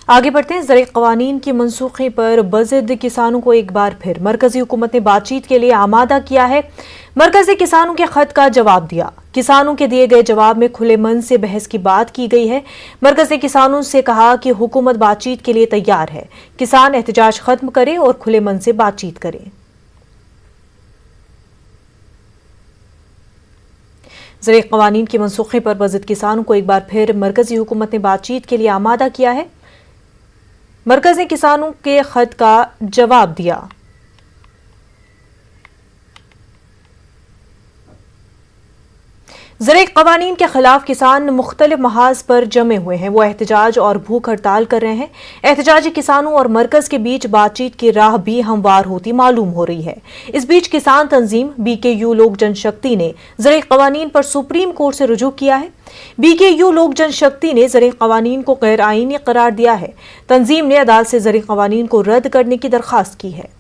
آگے بڑھتے ہیں۔ زرعی قوانین کی منسوخی پر بضد کسانوں کو ایک بار پھر مرکزی حکومت نے بات چیت کے لیے آمادہ کیا ہے۔ مرکز نے کسانوں کے خط کا جواب دیا۔ کسانوں کے دیے گئے جواب میں کھلے من سے بحث کی بات کی گئی ہے۔ مرکز نے کسانوں سے کہا کہ حکومت بات چیت کے لیے تیار ہے، کسان احتجاج ختم کریں اور کھلے من سے بات چیت کریں۔ زرعی قوانین کی منسوخی پر بضد کسانوں کو ایک بار پھر مرکزی حکومت نے بات چیت کے لیے آمادہ کیا ہے۔ مرکز نے کسانوں کے خط کا جواب دیا۔ زرعی قوانین کے خلاف کسان مختلف محاذ پر جمے ہوئے ہیں۔ وہ احتجاج اور بھوک ہڑتال کر رہے ہیں۔ احتجاجی کسانوں اور مرکز کے بیچ بات چیت کی راہ بھی ہموار ہوتی معلوم ہو رہی ہے۔ اس بیچ کسان تنظیم BKU لوک جن شکتی نے زرعی قوانین پر سپریم کورٹ سے رجوع کیا ہے۔ BKU لوک جن شکتی نے زرعی قوانین کو غیر آئینی قرار دیا ہے۔ تنظیم نے عدالت سے زرعی قوانین کو رد کرنے کی درخواست کی ہے۔